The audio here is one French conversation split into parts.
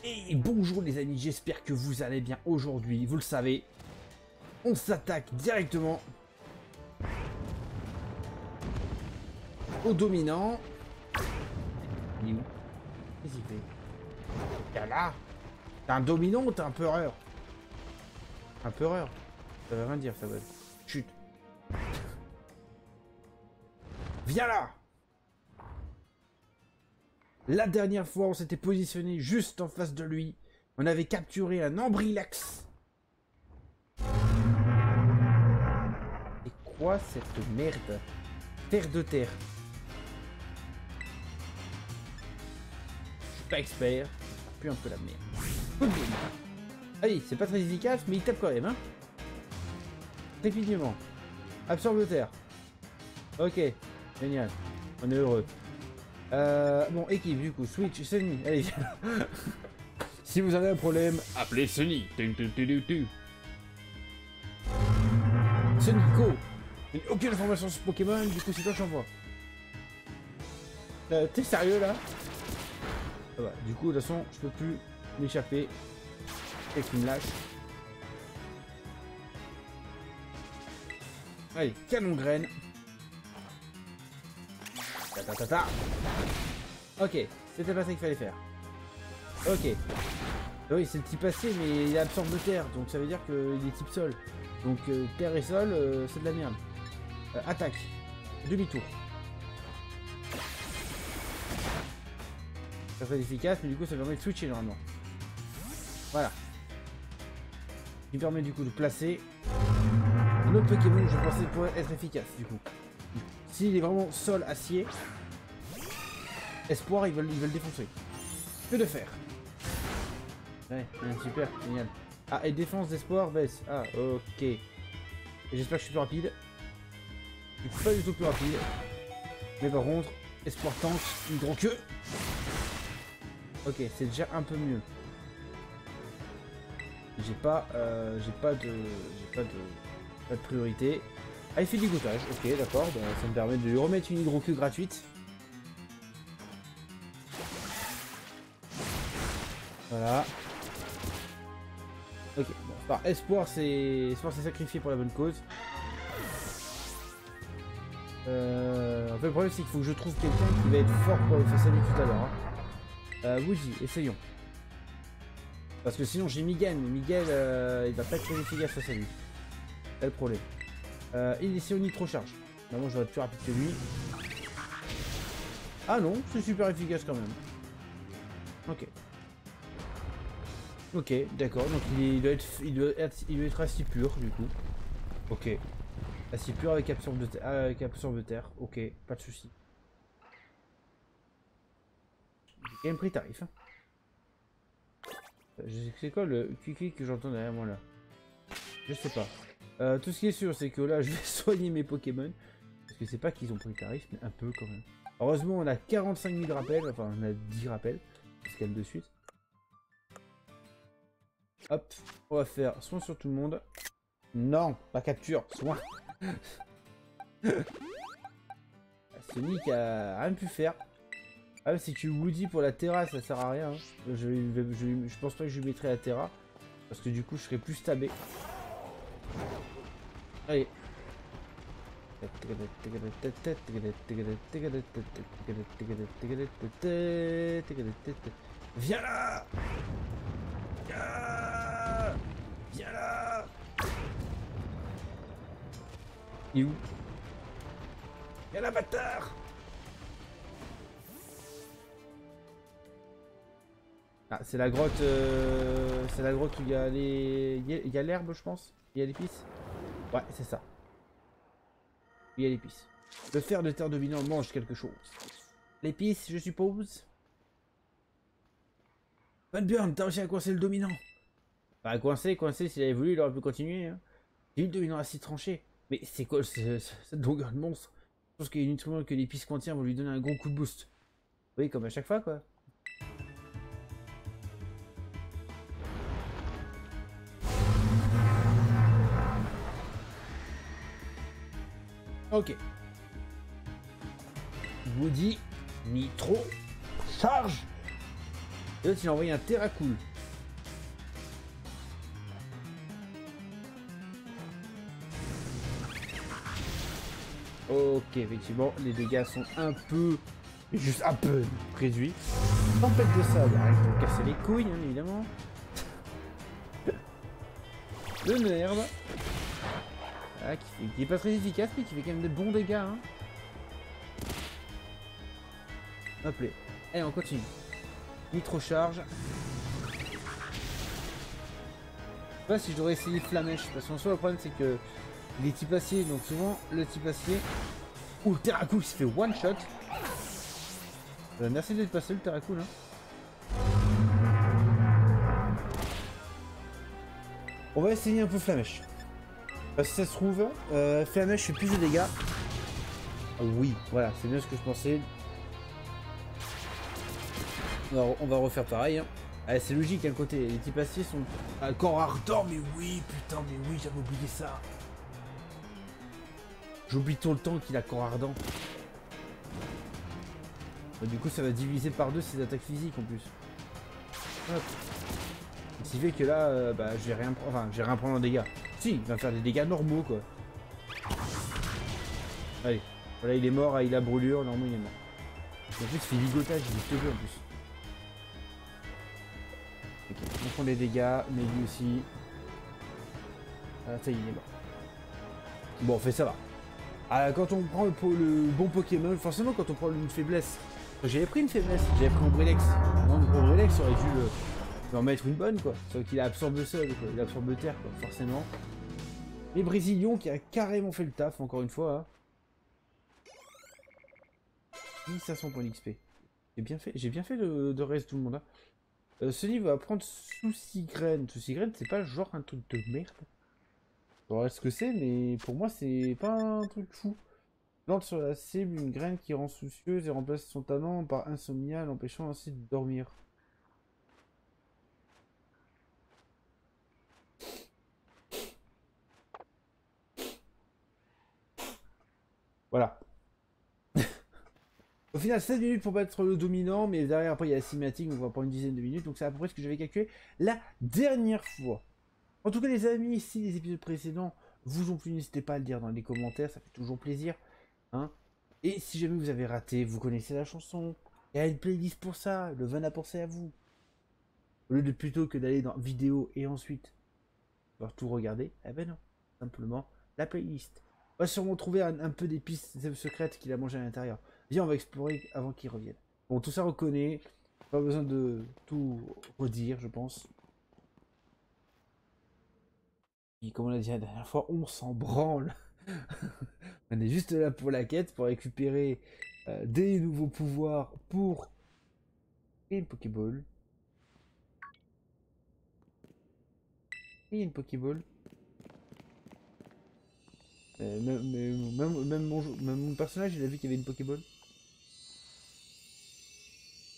Et bonjour les amis, j'espère que vous allez bien aujourd'hui. Vous le savez, on s'attaque directement au dominant. Il est où? Qu'est-ce qu'il fait? Viens là. T'es un dominant ou t'es un peureur? Un peureur? Ça veut rien dire, ça veut... Chut. Viens là. La dernière fois, on s'était positionné juste en face de lui. On avait capturé un Ambrilax. Et quoi cette merde? Terre de terre. Je suis pas expert. Ça pue un peu la merde. Allez, c'est pas très efficace, mais il tape quand même, hein. Trépidement. Absorbe de terre. Ok, génial. On est heureux. Bon, équipe, du coup, Switch, Sunny, allez, viens. Si vous avez un problème, appelez Sunny. Sunny, go. Je n'ai aucune information sur Pokémon, du coup, c'est toi que j'envoie. T'es sérieux, là? Ah bah, du coup, de toute façon, je peux plus m'échapper. Et qu'il me lâche. Allez, canon graine. Ta. Ok, c'était pas ça qu'il fallait faire. Ok. Oui, c'est le type passé, mais il absorbe de terre, donc ça veut dire qu'il est type sol. Donc terre et sol, c'est de la merde. Attaque. Demi-tour. Ça fait efficace, mais du coup ça permet de switcher normalement. Voilà. Il permet du coup de placer un autre Pokémon que je pensais pourrait être efficace du coup. S'il est vraiment sol acier, espoir, ils veulent défoncer. Que de faire. Ouais, super, génial. Ah, et défense d'espoir baisse. Ah, ok. Et j'espère que je suis plus rapide. Je suis pas du tout plus rapide. Mais par contre, espoir tank, une gros queue. Ok, c'est déjà un peu mieux. J'ai pas de priorité. Ah, il fait du goûtage, ok, d'accord, bah, ça me permet de lui remettre une hydro queue gratuite. Voilà. Ok, bon, par espoir c'est sacrifié pour la bonne cause. En fait, le problème c'est qu'il faut que je trouve quelqu'un qui va être fort pour le faire salut tout à l'heure. Hein. Woody, essayons. Parce que sinon j'ai Miguel, mais Miguel il va pas être très efficace face à lui. C'est le problème. Il est au nitro charge. Normalement je dois être plus rapide que lui. Ah non, c'est super efficace quand même. Ok. Ok, d'accord, donc il doit être assez pur du coup. Ok. Assez pur avec absorbe de terre. Ok, pas de soucis. J'ai quand même pris tarif. Hein. C'est quoi le kiki que j'entends derrière moi là? Je sais pas. Tout ce qui est sûr, c'est que là, je vais soigner mes Pokémon. Parce que c'est pas qu'ils ont pris tarif, mais un peu quand même. Heureusement, on a 45 000 rappels. Enfin, on a 10 rappels. Parce qu'elle de suite. Hop, on va faire soin sur tout le monde. Non, pas capture, soin. Sonic a rien pu faire. Ah, c'est que Woody pour la Terra, ça sert à rien. Hein. Je pense pas que je lui mettrai la Terra. Parce que du coup, je serai plus stabé. Allez. Viens là. Viens là. Il est où? Viens là, bâtard. Ah, c'est la grotte où il y a les... Il y a l'herbe, je pense. Il y a l'épice. Ouais, c'est ça. Il y a l'épice. Le fer de terre dominant mange quelque chose. L'épice, je suppose. Funburn, t'as réussi à coincer le dominant. Bah, coincé, s'il avait voulu, il aurait pu continuer. Hein. J'ai eu le dominant assez tranché. Mais c'est quoi cette longueur de monstre? Je pense qu'il y a uniquement que l'épice contient vont lui donner un gros coup de boost. Oui, comme à chaque fois, quoi. Ok. Woody, nitro, charge. Et l'autre il a envoyé un Terracool. Ok, effectivement, les dégâts sont un peu, juste un peu réduits. Tempête de sable, rien que pour casser les couilles, hein, évidemment. Le merde. Ah, qui est pas très efficace, mais qui fait quand même des bons dégâts. Hein. Hop là. Allez, on continue. Nitro-charge. Je sais pas si je devrais essayer Flamèche, parce qu'en soi, le problème, c'est que les types acier, donc souvent, le type acier... Ouh, Terracool qui se fait one-shot. Merci d'être passé, le Terracool. Hein. On va essayer un peu Flamèche. Si ça se trouve, Flamèche fait plus de dégâts. Oui, voilà, c'est bien ce que je pensais. On va refaire pareil. Hein. Ah, c'est logique, à côté, les types acier sont à corps ardent, mais oui, putain, mais oui, j'avais oublié ça. J'oublie tout le temps qu'il a corps ardent. Du coup, ça va diviser par deux ses attaques physiques en plus. Hop. Ce qui fait que là, bah, je vais rien prendre en dégâts. Si, il va faire des dégâts normaux, quoi. Allez, voilà, il est mort, il a brûlure, normalement il est mort. En plus, il fait ligotage, il est teubé en plus. Ok, on prend les dégâts, mais lui aussi. Ah, ça y est, il est mort. Bon, fait ça va. Ah, quand on prend le bon Pokémon, forcément quand on prend une faiblesse. J'avais pris une faiblesse, j'avais pris Ombreelex. Ombreelex aurait dû en mettre une bonne, quoi. Sauf qu'il absorbe le sol, quoi. Il absorbe le terre, quoi, forcément. Et Brésilion qui a carrément fait le taf, encore une fois. Hein. 1500 points d'XP. J'ai bien fait le reste de tout le monde. Hein. Ce livre va prendre Souci-Graine. Souci-Graine, c'est pas genre un truc de merde. Je sais ce que c'est, mais pour moi, c'est pas un truc fou. Plante sur la cible une graine qui rend soucieuse et remplace son talent par insomnia, l'empêchant ainsi de dormir. Voilà. Au final, 16 minutes pour battre le dominant, mais derrière, après, il y a la cinématique, donc on va prendre une dizaine de minutes. Donc c'est à peu près ce que j'avais calculé la dernière fois. En tout cas, les amis, si les épisodes précédents vous ont plu, n'hésitez pas à le dire dans les commentaires, ça fait toujours plaisir. Hein. Et si jamais vous avez raté, vous connaissez la chanson, il y a une playlist pour ça, le vin a pensé à vous. Au lieu de plutôt que d'aller dans vidéo et ensuite voir tout regarder, eh ben non, simplement la playlist. On va sûrement trouver un peu des pistes secrètes qu'il a mangé à l'intérieur. Viens, on va explorer avant qu'il revienne. Bon, tout ça reconnaît, pas besoin de tout redire, je pense. Et comme on l'a dit la dernière fois, on s'en branle. On est juste là pour la quête, pour récupérer des nouveaux pouvoirs pour et une Pokéball. Et une Pokéball. Même mon personnage, il a vu qu'il y avait une Pokéball.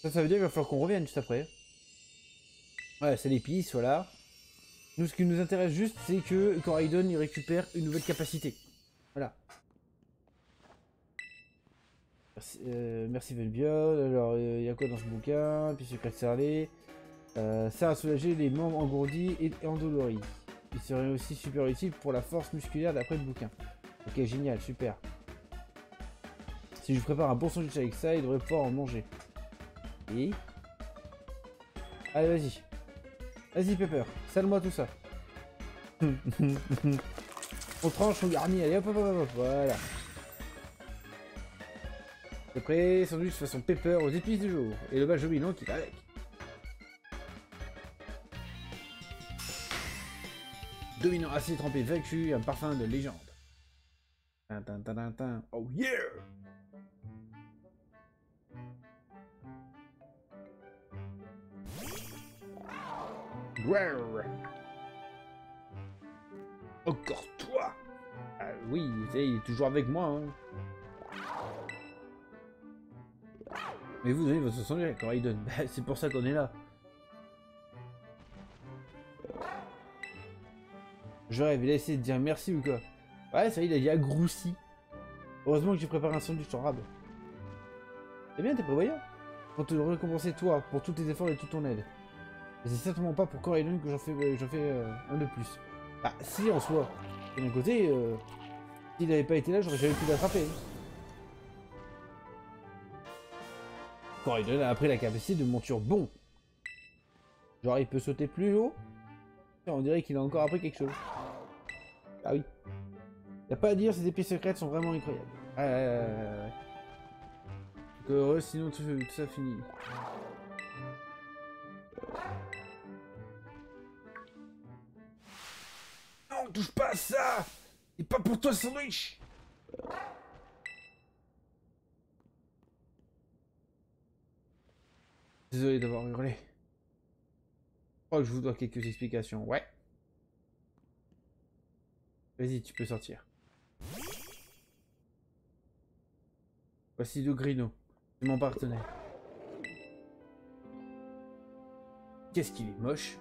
Ça veut dire qu'il va falloir qu'on revienne juste après. Ouais, c'est l'épice, voilà. Nous, ce qui nous intéresse juste, c'est que Coraidon, il récupère une nouvelle capacité. Voilà. Merci Velbiol. Alors, il y a quoi dans ce bouquin? Puis secret Serlé. Ça a soulagé les membres engourdis et endoloris. Il serait aussi super utile pour la force musculaire d'après le bouquin. Ok, génial, super. Si je prépare un bon sandwich avec ça, il devrait pouvoir en manger. Et... Allez, vas-y. Vas-y, Pepper, sale-moi tout ça. On tranche, on garnit, allez, hop, hop, hop, hop, voilà. C'est prêt, sandwich façon Pepper aux épices du jour. Et le badge dominant qui va avec. Dominant assez trempé vaincu, un parfum de légende. Oh yeah! Encore toi! Ah oui, il est toujours avec moi. Hein. Mais vous donnez votre sandwich quand il donne. C'est pour ça qu'on est là. Je rêve, il a essayé de dire merci ou quoi? Ouais, ça y est, il a dit agroussi. Heureusement que j'ai préparé un sandwich en rab. C'est bien, t'es prévoyant. pour te récompenser toi, pour tous tes efforts et toute ton aide. Et c'est certainement pas pour Coraidon que j'en fais un de plus. Ah, si, en soi. De mon côté, s'il n'avait pas été là, j'aurais jamais pu l'attraper. Coraidon a appris la capacité de monture bon. Genre, il peut sauter plus haut. On dirait qu'il a encore appris quelque chose. Ah oui. Y a pas à dire, ces épées secrètes sont vraiment incroyables. Ouais. Donc, heureux, sinon tout ça finit. Non, touche pas à ça! C'est pas pour toi le sandwich! Désolé d'avoir hurlé. Je crois que je vous dois quelques explications. Ouais. Vas-y, tu peux sortir. Voici Dogrino. C'est mon partenaire. Qu'est-ce qu'il est moche?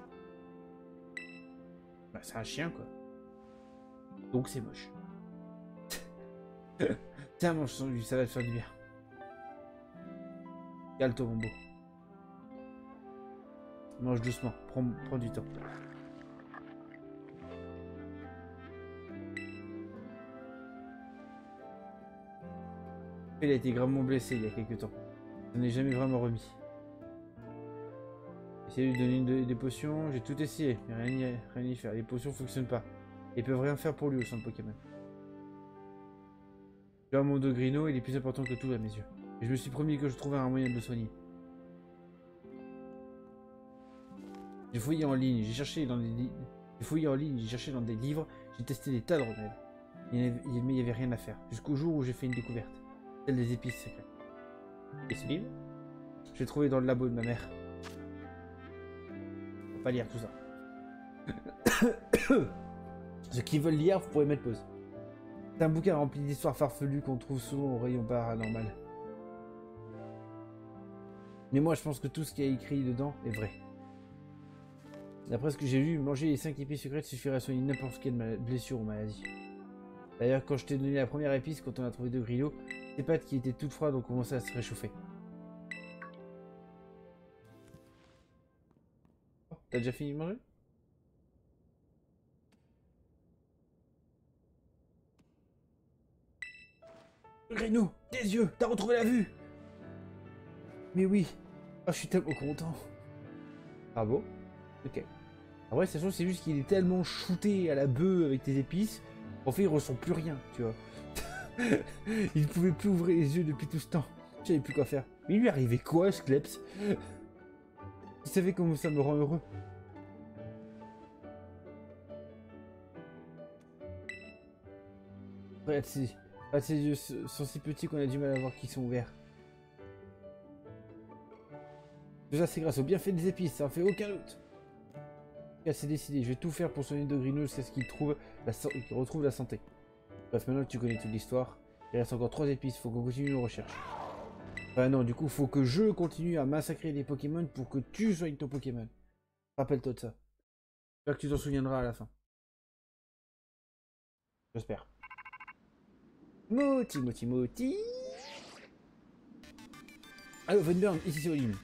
Bah, c'est un chien, quoi. Donc c'est moche. Tiens, mange son ça va te faire du bien. Calme-toi, mon beau. Mange doucement, prends du temps. Il a été gravement blessé il y a quelques temps. Ça n'est jamais vraiment remis. J'ai essayé de lui donner des potions, j'ai tout essayé, mais rien à y faire. Les potions fonctionnent pas. Ils peuvent rien faire pour lui au centre Pokémon. Là, mon Dogrino, il est plus important que tout à mes yeux. Et je me suis promis que je trouverais un moyen de le soigner. J'ai fouillé en ligne, j'ai cherché dans des livres, j'ai testé des tas de remèdes. Mais il n'y avait rien à faire, jusqu'au jour où j'ai fait une découverte. Celle des épices secrètes. Et ce livre, je l'ai trouvé dans le labo de ma mère. Faut pas lire tout ça. Ceux qui veulent lire, vous pourrez mettre pause. C'est un bouquin rempli d'histoires farfelues qu'on trouve souvent au rayon paranormal. Mais moi, je pense que tout ce qui est écrit dedans est vrai. D'après ce que j'ai lu, manger les 5 épices secrètes suffirait à soigner n'importe quelle blessure ou maladie. D'ailleurs, quand je t'ai donné la première épice, quand on a trouvé Dogrino, tes pattes qui étaient toutes froides ont commencé à se réchauffer. Oh, t'as déjà fini de manger? Dogrino, tes yeux, t'as retrouvé la vue! Mais oui, oh, je suis tellement content. Ah bon? Ok. Après, ça c'est juste qu'il est tellement shooté à la bœuf avec tes épices, en fait, il ressent plus rien, tu vois. Il ne pouvait plus ouvrir les yeux depuis tout ce temps. Je savais plus quoi faire. Mais il lui arrivait quoi, ce kleps? Il savait comment ça me rend heureux. Regarde, ses yeux sont si petits qu'on a du mal à voir qu'ils sont ouverts. Tout ça, c'est grâce au bienfait des épices, ça en fait aucun doute. C'est décidé, je vais tout faire pour soigner Dogrino jusqu'à ce qu'il retrouve la santé. Bref, maintenant que tu connais toute l'histoire, il reste encore 3 épices, faut qu'on continue nos recherches. Enfin non, du coup, faut que je continue à massacrer les Pokémon pour que tu soignes ton Pokémon. Rappelle-toi de ça. J'espère que tu t'en souviendras à la fin. J'espère. Moti. Allô, Venburn, ici c'est Olim.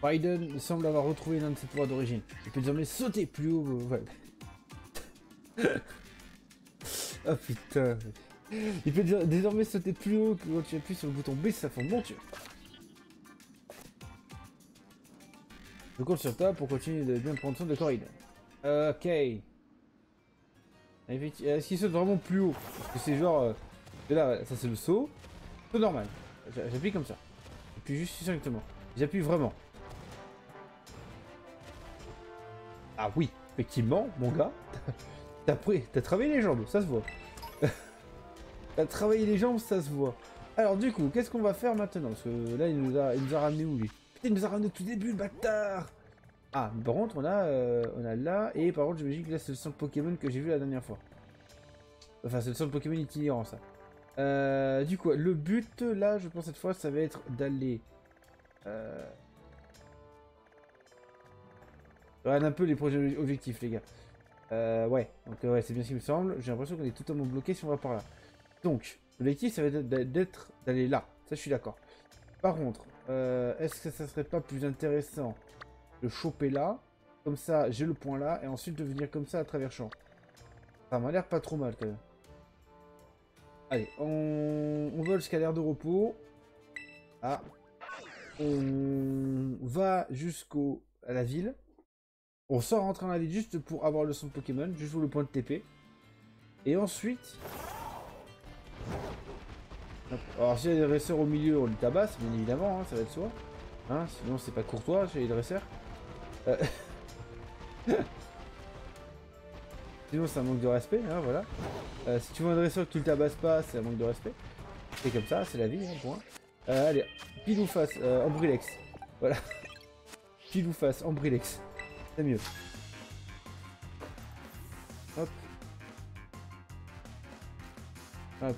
Raiden semble avoir retrouvé l'un de ses pouvoirs d'origine. Il peut désormais sauter plus haut. Voilà. Oh putain. Il peut désormais sauter plus haut que quand tu appuies sur le bouton B, ça fait monture. Je compte sur toi pour continuer de bien prendre soin de Coraidon. Ok. Est-ce qu'il saute vraiment plus haut? Parce que c'est genre... là, ça c'est le saut. Saut normal. J'appuie comme ça. J'appuie juste directement. J'appuie vraiment. Ah oui, effectivement, mon gars. T'as travaillé les jambes, ça se voit. T'as travaillé les jambes, ça se voit. Alors du coup, qu'est-ce qu'on va faire maintenant? Parce que là, il nous a ramené où lui? Putain, il nous a ramené au tout début, le bâtard. Ah, par contre, on a là, et par contre, j'imagine que là, c'est le centre Pokémon que j'ai vu la dernière fois. Enfin, c'est le centre Pokémon itinérant, ça. Du coup, le but, là, je pense cette fois, ça va être d'aller... Regarde un peu les projets objectifs, les gars. Ouais, donc ouais, c'est bien ce qui me semble. J'ai l'impression qu'on est totalement bloqué si on va par là. Donc, l'objectif, ça va être d'aller là. Ça, je suis d'accord. Par contre, est-ce que ça serait pas plus intéressant de choper là, comme ça j'ai le point là, et ensuite de venir comme ça à travers champ. Ça m'a l'air pas trop mal quand même. Allez, on vole jusqu'à l'aire de repos. Ah. On va à la ville. On sort rentrer dans la ville juste pour avoir le son de Pokémon, juste pour le point de TP. Et ensuite... Hop. Alors s'il y a des dresseurs au milieu, on les tabasse, bien évidemment, hein, ça va être soi. Hein, sinon c'est pas courtois chez les dresseurs. Sinon c'est un manque de respect, hein, voilà. Si tu vois un dresseur que tu le tabasses pas, c'est un manque de respect. C'est comme ça, c'est la vie, hein, point. Allez, pile ou face, Ambrilex. Voilà. Pile ou face, Ambrilex. C'est mieux. Hop. Hop.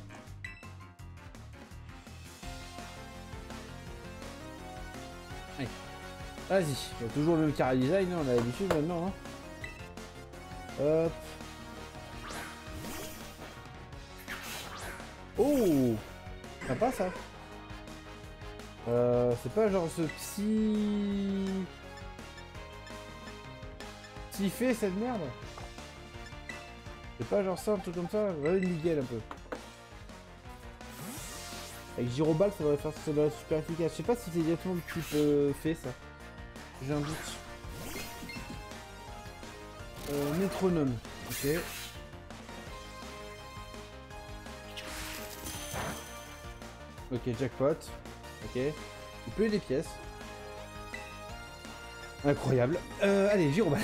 Allez. Vas-y. Il y a toujours le même carré design, hein, on a l'habitude maintenant. Hein. Hop. Oh, sympa ça. C'est pas genre ce petit fait cette merde. C'est pas genre ça, un truc comme ça. Ouais, une Miguel un peu. Avec Gyroball, ça devrait être super efficace. Je sais pas si c'est exactement le type fait ça. J'ai un doute. Métronome. Ok. Ok, jackpot. Ok. Il peut y des pièces. Incroyable. Allez, Gyroball.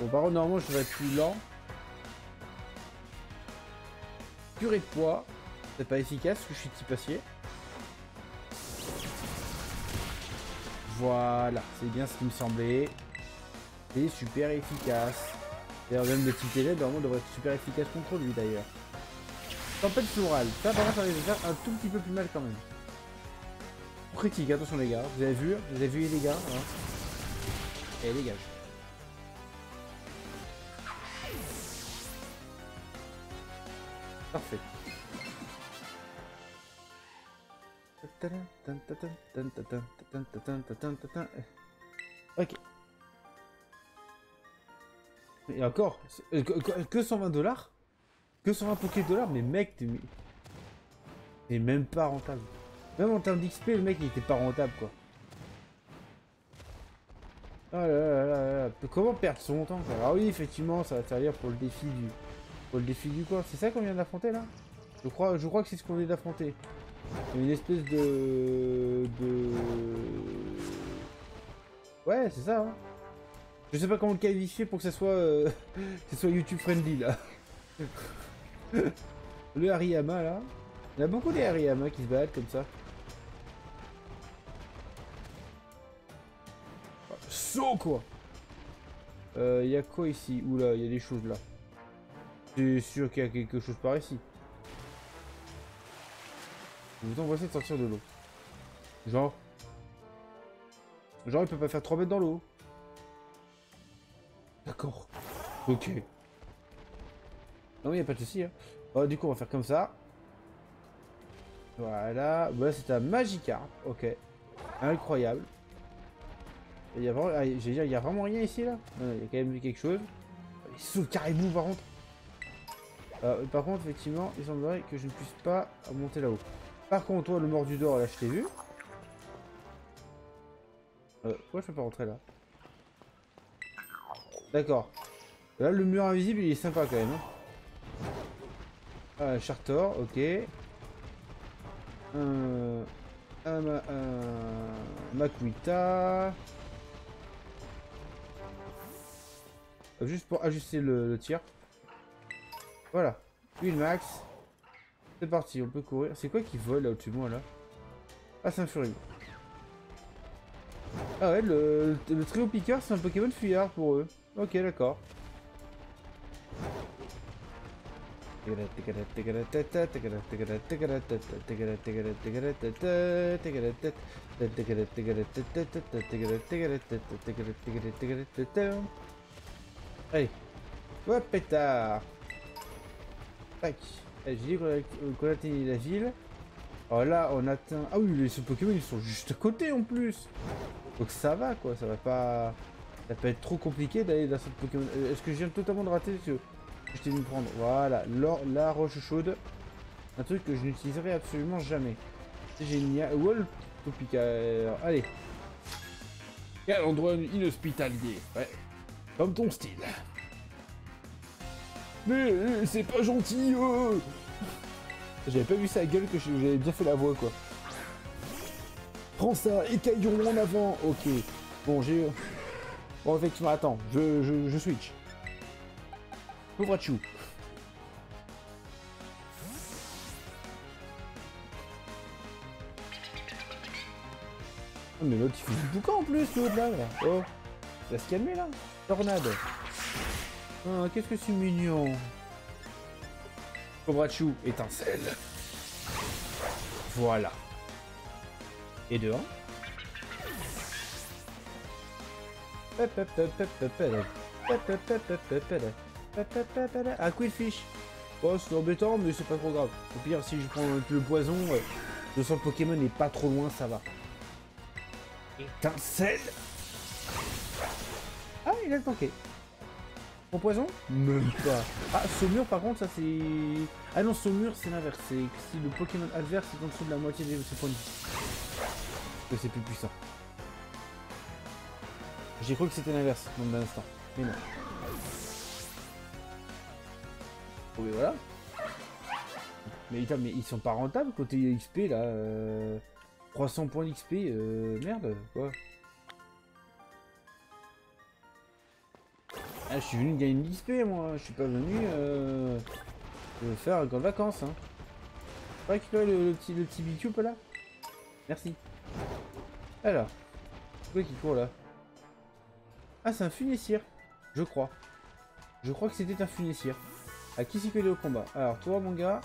Bon, par contre, normalement, je devrais être plus lent. Purée de poids. C'est pas efficace parce que je suis type acier. Voilà, c'est bien ce qui me semblait. C'est super efficace. D'ailleurs, même le type élève, normalement, devrait être super efficace contre lui d'ailleurs. Tempête florale. Ça, par contre, ça va faire un tout petit peu plus mal quand même. Critique, attention les gars. Vous avez vu les gars. Hein. Et dégage. Parfait. Ok. Et encore, que 120 $? Que 120 Poké dollars? Mais mec, t'es même pas rentable. Même en termes d'XP, le mec il était pas rentable quoi. Oh là là là là. Comment perdre son temps quoi? Ah oui, effectivement, ça va servir pour le défi du quoi. C'est ça qu'on vient d'affronter là? Je crois que c'est ce qu'on vient d'affronter. Une espèce de... Ouais, c'est ça. Hein. Je sais pas comment le qualifier pour que ça soit, que ça soit YouTube friendly là. Le Hariyama là. Il y a beaucoup des Hariyama qui se baladent comme ça. Saut quoi. Il y a quoi ici? Oula, il y a des choses là. C'est sûr qu'il y a quelque chose par ici. Vous envoie de sortir de l'eau. Genre il peut pas faire 3 mètres dans l'eau. D'accord. Ok. Non mais y a pas de souci. Hein. Oh, du coup on va faire comme ça. Voilà. Voilà, c'est un Magikarp. Ok. Incroyable. Il y a vraiment... j'allais dire, il y a vraiment rien ici là. Non, il y a quand même eu quelque chose. Il saute carrément par contre. Par contre, effectivement, il semblerait que je ne puisse pas monter là-haut. Par contre, toi, le Mordudor, là, je t'ai vu. Pourquoi je peux pas rentrer là? D'accord. Là, le mur invisible, il est sympa quand même. Hein. Chartor, ok. Makuita. Juste pour ajuster le tir. Voilà. Huile max. C'est parti, on peut courir. C'est quoi qui vole là au-dessus de moi là? Ah, c'est un Fury. Ah ouais, le trio piqueur, c'est un Pokémon fuyard pour eux. Ok, d'accord. Allez. Hop, pétard. Tac. J'ai dit qu'on atteignait la ville. Oh là, on atteint... Ah oui, les Pokémon, ils sont juste à côté en plus. Donc ça va, quoi. Ça va pas... Ça peut être trop compliqué d'aller dans cette Pokémon... Est-ce que je viens totalement de rater ce que je t'ai dû me prendre? Voilà, la roche chaude. Un truc que je n'utiliserai absolument jamais. C'est génial. Wall Topica. Allez. Quel endroit inhospitalier. Ouais. Comme ton style. Mais c'est pas gentil. J'avais pas vu sa gueule que j'avais bien fait la voix, quoi. Prends ça, écaillons en avant. Ok. Bon, j'ai... Bon, effectivement, attends. Je switch. Pauvre Chou. Oh, mais l'autre, il fait du boucan en plus, l'autre, là. Oh. Il va se calmer, là. Tornade. Oh, qu'est-ce que c'est mignon. Cobrachou, étincelle. Voilà. Et dehors. Ah, Quillfish. Oh, c'est embêtant, mais c'est pas trop grave. Au pire, si je prends le poison, le sang Pokémon n'est pas trop loin, ça va. Étincelle. Ah, il a le tanké. Mon poison? Même pas. Ah, Saumur par contre, ça c'est... Ah non, Saumur c'est l'inverse. C'est si le Pokémon adverse est en dessous de la moitié de ses points de vie. Que c'est plus puissant. J'ai cru que c'était l'inverse, dans un instant. Mais non. Oh mais voilà. Mais ils sont pas rentables côté XP là. 300 points d'XP, merde, quoi. Ah, je suis venu gagner une XP moi, je suis pas venu faire grandes vacances. Hein. Faut récupérer le petit Bicube là. Merci. Alors, c'est quoi qui court là? Ah, c'est un Funessire, je crois. Je crois que c'était un Funessire. À qui s'y collait au combat? Alors, toi mon gars,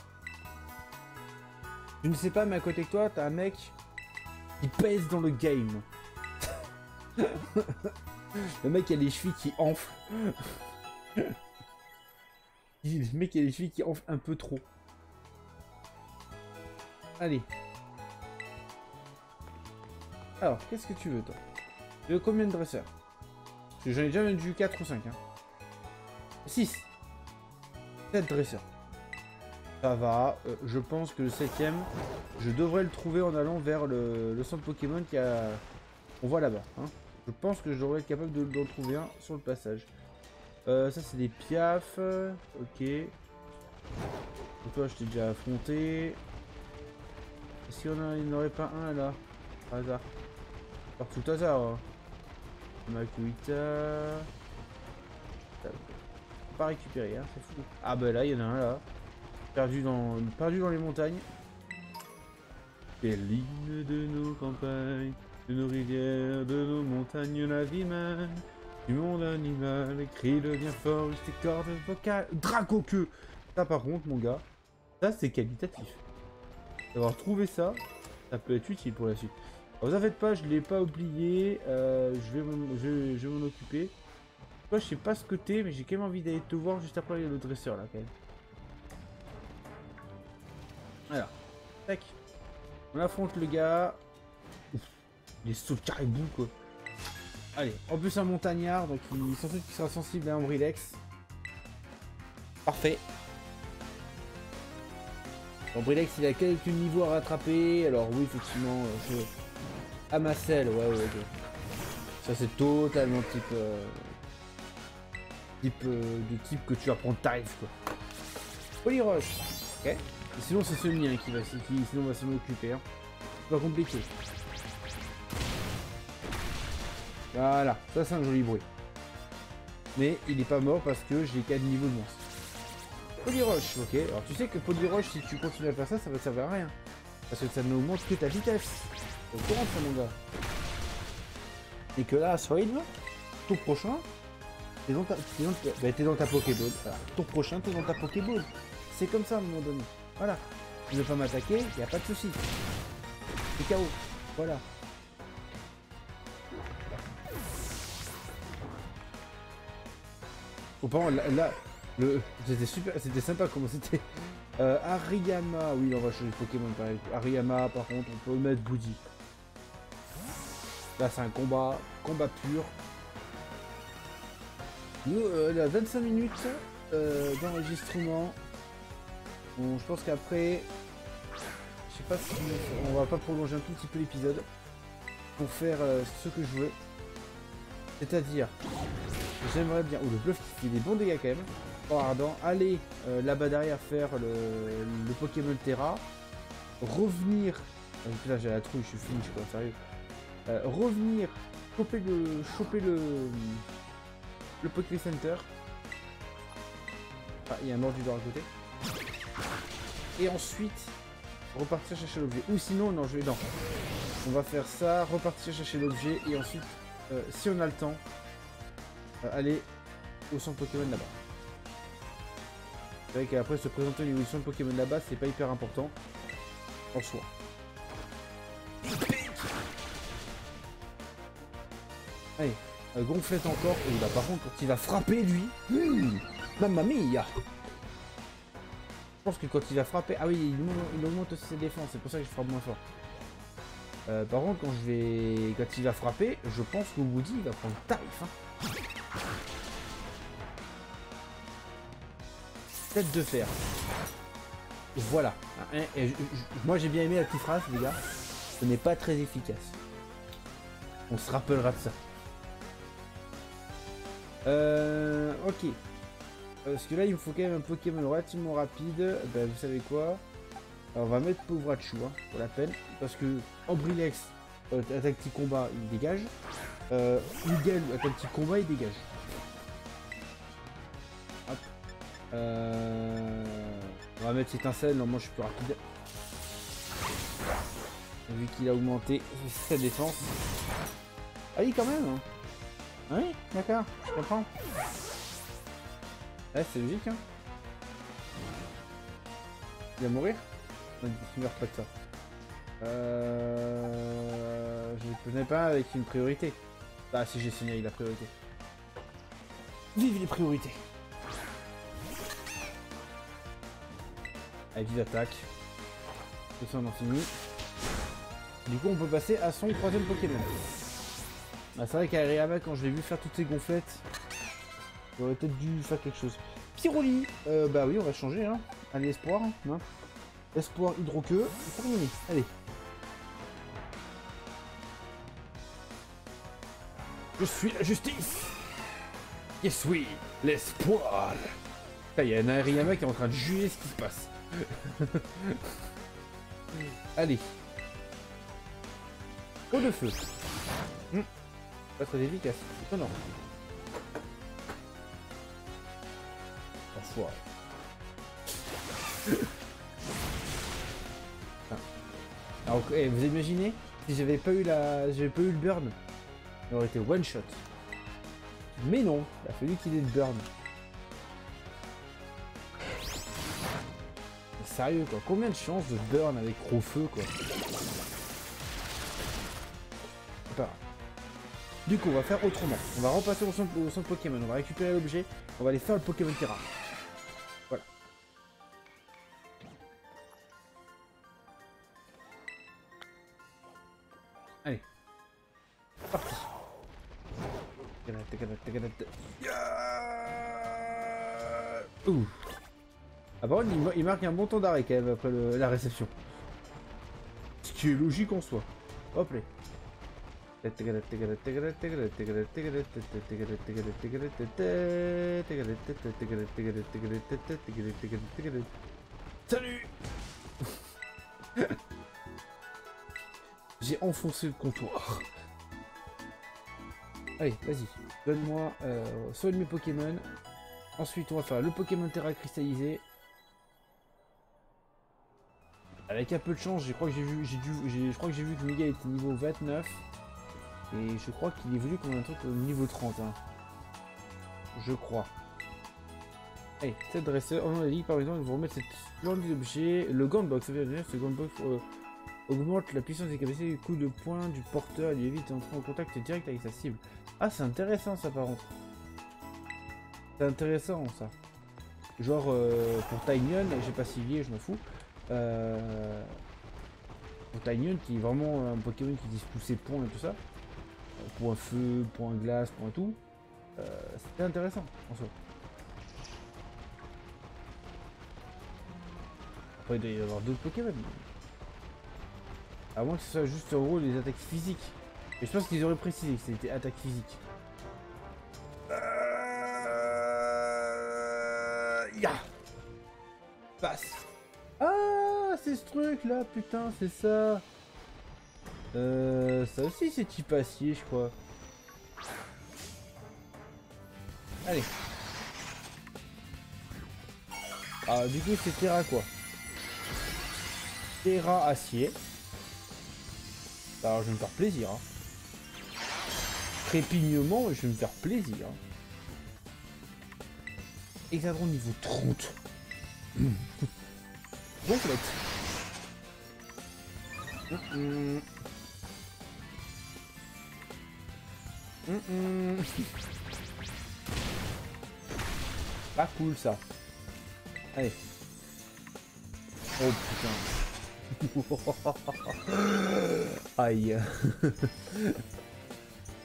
je ne sais pas, mais à côté de toi, t'as un mec qui pèse dans le game. Le mec a les chevilles qui enflent. Le mec a les chevilles qui enflent un peu trop. Allez. Alors, qu'est-ce que tu veux, toi? Tu veux combien de dresseurs? Parce que j'en ai déjà vendu 4 ou 5. Hein. 6. 7 dresseurs. Ça va. Je pense que le 7ème, je devrais le trouver en allant vers le centre Pokémon qui a... On voit là-bas. Hein. Je pense que je devrais être capable d'en trouver un sur le passage. Ça, c'est des piafs. Ok. Donc toi, je t'ai déjà affronté. Est-ce qu'il n'y en aurait pas un là? Par hasard. Par tout hasard. Hein. Makuita. Pas récupéré, hein, c'est fou. Ah bah là, il y en a un là. Perdu dans les montagnes. Les lignes de nos campagnes, de nos rivières, de nos montagnes, la vie même. Du monde animal, crie le bien fort, juste tes cordes vocales. Draco-queue. Ça par contre, mon gars, ça c'est qualitatif. D'avoir trouvé ça, ça peut être utile pour la suite. Alors, vous en faites pas, je l'ai pas oublié. Je vais m'en occuper. Toi, je sais pas ce que t'es, mais j'ai quand même envie d'aller te voir juste après le dresseur là, quand même. Voilà. Tac. On affronte le gars. Ouf. Les sauts de caribou, quoi. Allez, en plus un montagnard, donc il sans doute qu'il sera sensible à un Brilex. Parfait. Bon, Brilex, il a quelques niveaux à rattraper. Alors oui, effectivement, Amacel, ouais, ok. Ça c'est totalement de type que tu vas prendre tarif, quoi. Poliroche, ok. Et sinon c'est ce mien qui sinon on va s'en occuper. Hein. C'est pas compliqué. Voilà, ça c'est un joli bruit. Mais il n'est pas mort parce que j'ai 4 niveaux de monstre. Poliroche, ok. Alors tu sais que Poliroche, si tu continues à faire ça, ça va te servir à rien. Parce que ça n'augmente que ta vitesse. C'est au courant ça, mon gars. Et que là, Solid, tour prochain, t'es dans ta Pokéball. Voilà. Tour prochain, t'es dans ta Pokéball. C'est comme ça à un moment donné. Voilà. Tu veux pas m'attaquer, y a pas de souci. C'est KO. Voilà. Auparavant, là, c'était super, c'était sympa comment c'était. Hariyama, oui, on va changer de Pokémon pareil. Hariyama, par contre, on peut mettre Goody. Là, c'est un combat pur. Nous, il y a 25 minutes d'enregistrement. Bon, je pense qu'après, je sais pas si on va pas prolonger un tout petit peu l'épisode pour faire ce que je veux. C'est-à-dire, j'aimerais bien... Oh, le bluff qui fait des bons dégâts quand même. Oh, ardent. Aller là-bas derrière faire le Pokémon Terra. Revenir... Là j'ai la trouille, je suis fini, je suis pas sérieux. Revenir, choper le Poké Center. Ah, il y a un Mordidor à côté. Et ensuite, repartir chercher l'objet. Ou sinon, non, non. On va faire ça, repartir chercher l'objet, et ensuite, si on a le temps, aller au centre Pokémon là-bas. C'est vrai qu'après, se présenter au niveau du centre Pokémon là-bas, c'est pas hyper important en soi. Allez, gonflette encore. Et bah, par contre, quand il va frapper, lui... Mamma mia! Je pense que quand il va frapper... Ah oui, il augmente aussi ses défenses, c'est pour ça que je frappe moins fort. Par contre, quand il va frapper, je pense que Woody, il va prendre tarif. Hein. Tête de fer. Voilà. Moi, j'ai bien aimé la petite phrase, les gars. Ce n'est pas très efficace. On se rappellera de ça. Ok. Parce que là, il me faut quand même un Pokémon relativement rapide. Ben, vous savez quoi? Alors, on va mettre Povrachu, hein, pour la peine. Parce que Ambrilex, attaque petit combat, il dégage. Miguel, attaque petit combat, il dégage. Hop. On va mettre cette étincelle, normalement je suis plus rapide. Vu qu'il a augmenté sa défense. Ah oui, quand même. Hein. Oui, d'accord, je comprends. Ouais, c'est logique, hein. Il va mourir? Non, il meurt pas de ça. Je ne connais pas avec une priorité. Ah si, j'ai signé la priorité. Vive les priorités. Allez, vive attaque. Tout ça on en finit. Du coup on peut passer à son troisième Pokémon. Ah, c'est vrai qu'Hariyama, quand je l'ai vu faire toutes ces gonflettes, j'aurais peut-être dû faire quelque chose. Pyroli, bah oui, on va changer, hein. Allez, espoir, hein. Espoir hydroqueux, terminé, allez. Je suis la justice. Yes, oui, l'espoir. Il y a un Hariyama qui est en train de juger ce qui se passe. Allez. Eau de feu. Pas très efficace. Étonnant. Enfoiré. Alors, vous imaginez si j'avais pas eu le burn, il aurait été one shot. Mais non, il a fallu qu'il ait le burn. Sérieux quoi, combien de chances de burn avec gros feu quoi. C'est pas grave. Du coup, on va faire autrement. On va repasser au centre Pokémon. On va récupérer l'objet. On va aller faire le Pokémon Terra. Voilà. Allez. Parti. Ouh. Ah, par contre, il marque un bon temps d'arrêt quand même après la réception. Ce qui est logique en soi. Hop là. Salut. J'ai enfoncé le comptoir. Allez, vas-y. Donne-moi soigne mes Pokémon. Ensuite, on va faire le Pokémon Terra cristallisé. Avec un peu de chance, je crois que j'ai vu que Miguel était niveau 29. Et je crois qu'il est voulu qu'on ait un truc au niveau 30. Hein. Je crois. Allez, cette dresseur. On a dit par exemple, vous remettre cette splendide objet. Le Gunbox, ça veut dire ce Gunbox augmente la puissance des capacités du coup de poing du porteur et lui évite d'entrer en contact direct avec sa cible. Ah, c'est intéressant ça par contre. C'est intéressant ça. Genre pour Taignon, j'ai pas ciblé, je m'en fous. Pour Taignon qui est vraiment un Pokémon qui utilise tous ses points et tout ça. Point feu, point glace, point tout. C'était intéressant en soi. Après il doit y avoir d'autres Pokémon. À moins que ce soit juste en gros les attaques physiques. Et je pense qu'ils auraient précisé que c'était attaque physique. Ya passe. Ah, c'est ce truc là, putain, c'est ça. Ça aussi c'est type acier, je crois. Allez. Ah, du coup c'est Terra quoi? Terra acier. Alors je vais me faire plaisir. Hein. Trépignement, je vais me faire plaisir. Hexadron niveau 30. Gonflette. Pas cool ça. Allez. Oh putain. Aïe.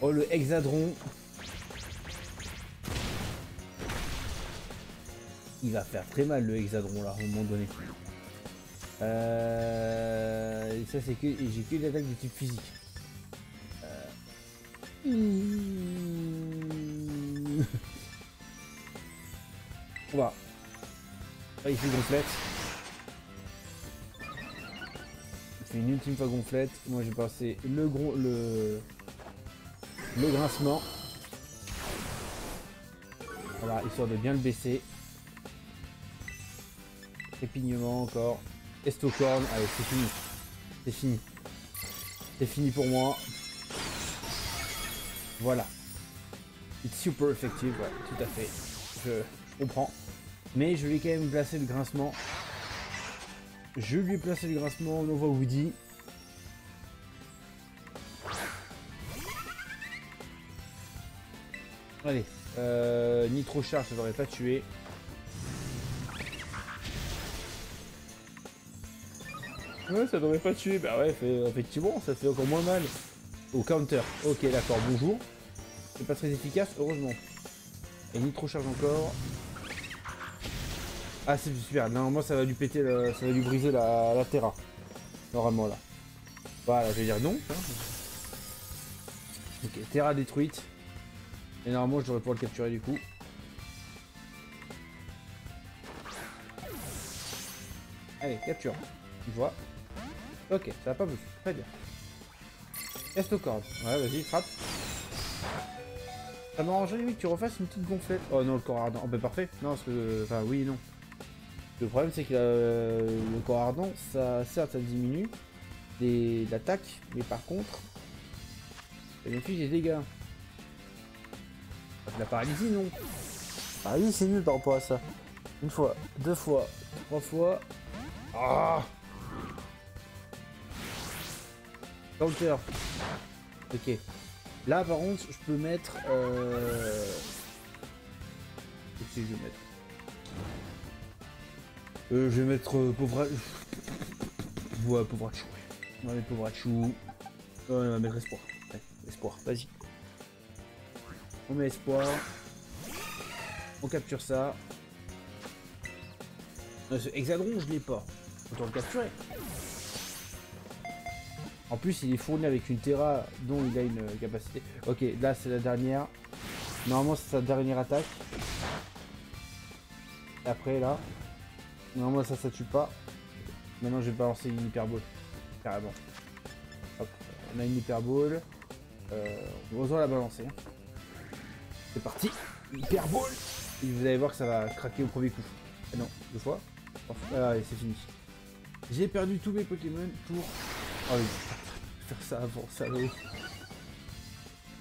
Oh le hexadron. Il va faire très mal le hexadron là à un moment donné. Ça c'est que j'ai que des attaques de type physique. On va. Ah, il fait gonflette. Il fait une ultime fois gonflette. Moi j'ai passé le grincement. Voilà, histoire de bien le baisser. Trépignement encore. Estocorn, allez c'est fini. C'est fini. C'est fini pour moi. Voilà. It's super effective, ouais, tout à fait. Je comprends. Mais je lui ai quand même placé le grincement. Je lui ai placé le grincement, on envoie Woody. Allez, Nitro Charge, ça devrait pas tuer. Ouais, ça devrait pas tuer. Bah ouais, effectivement, ça fait encore moins mal. Au counter. Ok, d'accord, bonjour. C'est pas très efficace, heureusement. Et Nitro Charge encore. Ah, c'est super. Normalement, ça va lui péter, ça va lui briser la Terra. Normalement, là. Voilà, je vais dire non. Hein. Ok, Terra détruite. Et normalement, je devrais pouvoir le capturer du coup. Allez, capture. Une fois. Ok, ça va pas bouger. Très bien. Estocorn. Ouais, vas-y, frappe. Ça m'arrangerait limite que tu refasses une petite gonflette. Oh non, le corps ardent. Oh bah parfait. Non, parce que... Enfin, oui et non. Le problème, c'est que le corps ardent, ça, certes, ça diminue l'attaque, mais par contre, ça me fiche des dégâts. La paralysie, non. Paralysie, c'est nul par rapport à ça. Une fois, deux fois, trois fois. Ah, counter. Ok. Là, par contre, je peux mettre... Qu'est-ce que je vais mettre? Je vais mettre pauvre... Ouais, pauvre chou. On va mettre pauvre chou. On va mettre espoir. Ouais, espoir, vas-y. On met espoir. On capture ça. Ce hexadron, je l'ai pas. Autant le capturer. En plus, il est fourni avec une Terra dont il a une capacité. Ok, là, c'est la dernière. Normalement, c'est sa dernière attaque. Après, là. Normalement, ça tue pas. Maintenant, je vais balancer une hyperbole. Carrément. Hop, on a une hyperbole. On va la balancer. C'est parti. Hyperbole. Et vous allez voir que ça va craquer au premier coup. Ah non, deux fois. Ah, allez, c'est fini. J'ai perdu tous mes Pokémon pour... Oh oui, faire ça avant, salaud.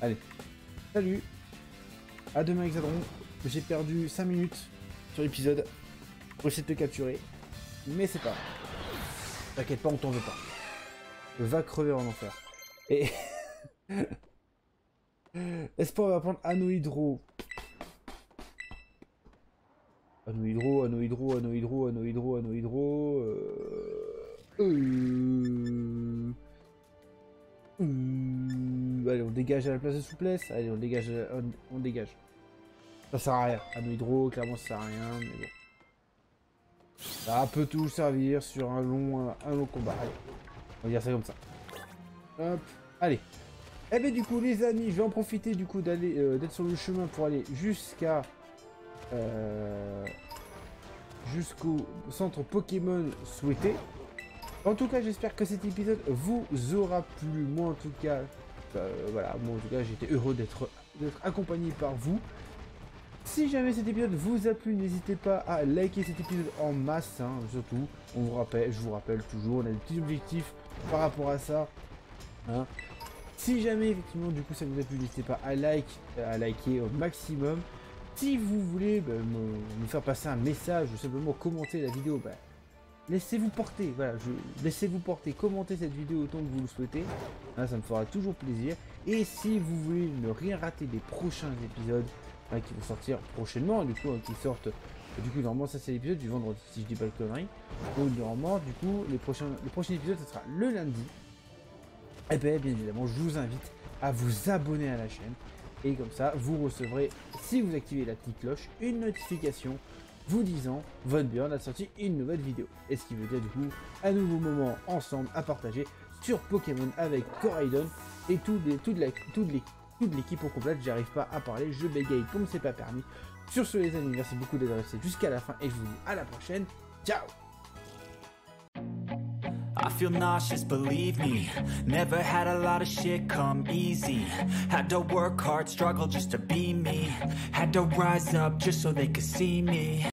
Allez. Salut. À demain, Hexadron. J'ai perdu 5 minutes sur l'épisode pour essayer de te capturer. Mais c'est pas grave. T'inquiète pas, on t'en veut pas. Va crever en enfer. Et... Espoir va prendre Anneau Hydro. Anneau hydro, anneau hydro, anneau hydro, anneau hydro, anneau hydro. Allez, on dégage à la place de souplesse. Allez, on dégage. On dégage. Ça sert à rien. Anneau hydro, clairement, ça sert à rien. Mais bon. Ça peut tout servir sur un long combat. Allez, on va dire ça comme ça. Hop, allez. Eh bien du coup les amis, je vais en profiter du coup d'aller d'être sur le chemin pour aller jusqu'à jusqu'au centre Pokémon souhaité. En tout cas, j'espère que cet épisode vous aura plu. Moi en tout cas, voilà, moi en tout cas, j'étais heureux d'être accompagné par vous. Si jamais cet épisode vous a plu, n'hésitez pas à liker cet épisode en masse, hein, surtout. Je vous rappelle toujours, on a des petits objectifs par rapport à ça. Hein. Si jamais effectivement du coup ça vous a plu, n'hésitez pas à liker au maximum. Si vous voulez me faire passer un message ou simplement commenter la vidéo, laissez-vous porter, voilà, laissez-vous porter, commentez cette vidéo autant que vous le souhaitez, hein, ça me fera toujours plaisir. Et si vous voulez ne rien rater des prochains épisodes qui vont sortir prochainement, du coup, qui sortent, du coup, normalement, ça c'est l'épisode du vendredi, si je dis pas de conneries. Donc, normalement, du coup, le prochain épisode, ça sera le lundi. Et bien évidemment, je vous invite à vous abonner à la chaîne. Et comme ça, vous recevrez, si vous activez la petite cloche, une notification vous disant votre Bjorn a sorti une nouvelle vidéo. Et ce qui veut dire du coup un nouveau moment ensemble à partager sur Pokémon avec Coraidon et toute l'équipe au complet. J'arrive pas à parler, je bégaye comme c'est pas permis. Sur ce les amis, merci beaucoup d'être restés jusqu'à la fin et je vous dis à la prochaine. Ciao. I feel nauseous, believe me. Never had a lot of shit come easy. Had to work hard, struggle just to be me. Had to rise up just so they could see me.